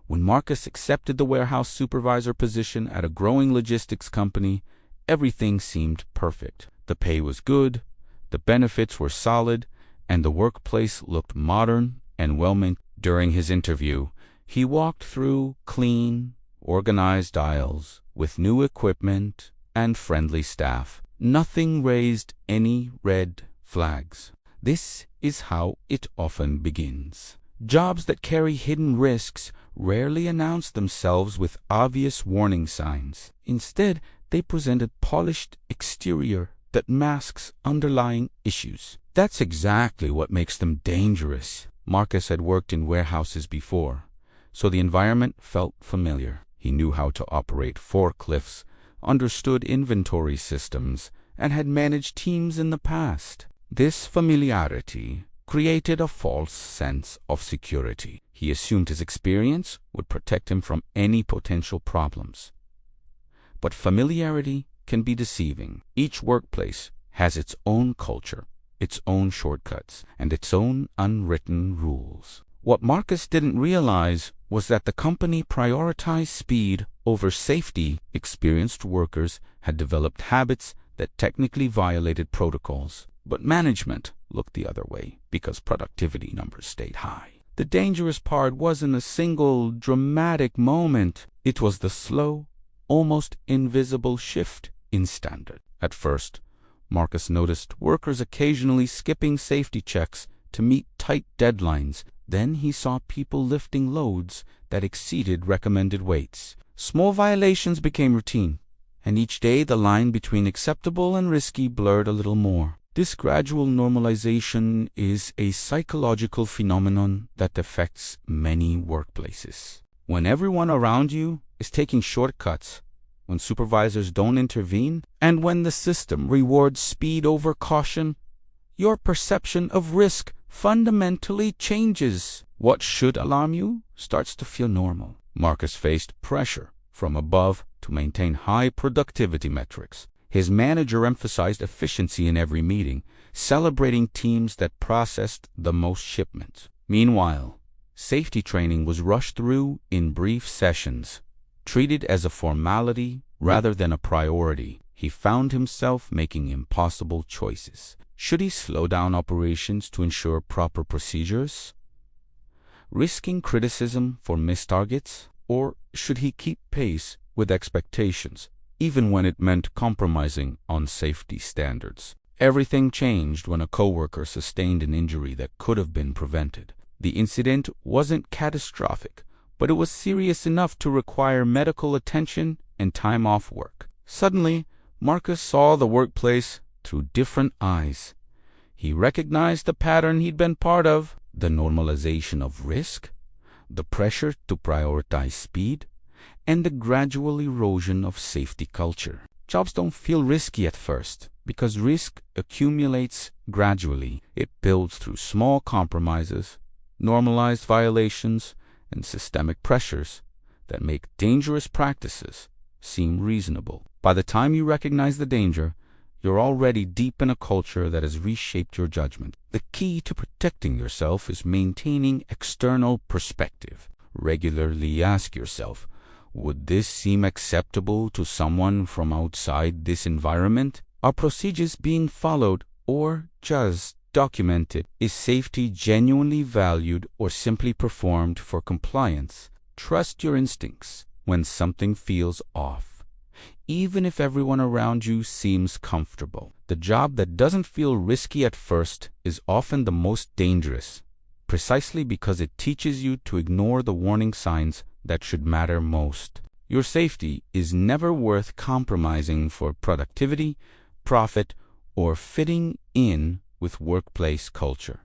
When Marcus accepted the warehouse supervisor position at a growing logistics company, everything seemed perfect. The pay was good, the benefits were solid, and the workplace looked modern and well-maintained. During his interview, he walked through clean, organized aisles with new equipment and friendly staff. Nothing raised any red flags. This is how it often begins. Jobs that carry hidden risks rarely announce themselves with obvious warning signs. Instead, they present a polished exterior that masks underlying issues. That's exactly what makes them dangerous. Marcus had worked in warehouses before, so the environment felt familiar. He knew how to operate forklifts, understood inventory systems, and had managed teams in the past. This familiarity created a false sense of security. He assumed his experience would protect him from any potential problems. But familiarity can be deceiving. Each workplace has its own culture, its own shortcuts, and its own unwritten rules. What Marcus didn't realize was that the company prioritized speed over safety. Experienced workers had developed habits that technically violated protocols, but management looked the other way because productivity numbers stayed high. The dangerous part wasn't a single dramatic moment. It was the slow, almost invisible shift in standard. At first, Marcus noticed workers occasionally skipping safety checks to meet tight deadlines. Then he saw people lifting loads that exceeded recommended weights. Small violations became routine, and each day the line between acceptable and risky blurred a little more. This gradual normalization is a psychological phenomenon that affects many workplaces. When everyone around you is taking shortcuts, when supervisors don't intervene, and when the system rewards speed over caution, your perception of risk fundamentally changes. What should alarm you starts to feel normal. Marcus faced pressure from above to maintain high productivity metrics. His manager emphasized efficiency in every meeting, celebrating teams that processed the most shipments. Meanwhile, safety training was rushed through in brief sessions, treated as a formality rather than a priority. He found himself making impossible choices. Should he slow down operations to ensure proper procedures, risking criticism for missed targets, or should he keep pace with expectations, even when it meant compromising on safety standards? Everything changed when a coworker sustained an injury that could have been prevented. The incident wasn't catastrophic, but it was serious enough to require medical attention and time off work. Suddenly, Marcus saw the workplace through different eyes. He recognized the pattern he'd been part of: the normalization of risk, the pressure to prioritize speed, and the gradual erosion of safety culture. Jobs don't feel risky at first because risk accumulates gradually. It builds through small compromises, normalized violations, and systemic pressures that make dangerous practices seem reasonable. By the time you recognize the danger, you're already deep in a culture that has reshaped your judgment. The key to protecting yourself is maintaining external perspective. Regularly ask yourself, would this seem acceptable to someone from outside this environment? Are procedures being followed or just documented? Is safety genuinely valued or simply performed for compliance? Trust your instincts when something feels off, even if everyone around you seems comfortable. The job that doesn't feel risky at first is often the most dangerous, precisely because it teaches you to ignore the warning signs that should matter most. Your safety is never worth compromising for productivity, profit, or fitting in with workplace culture.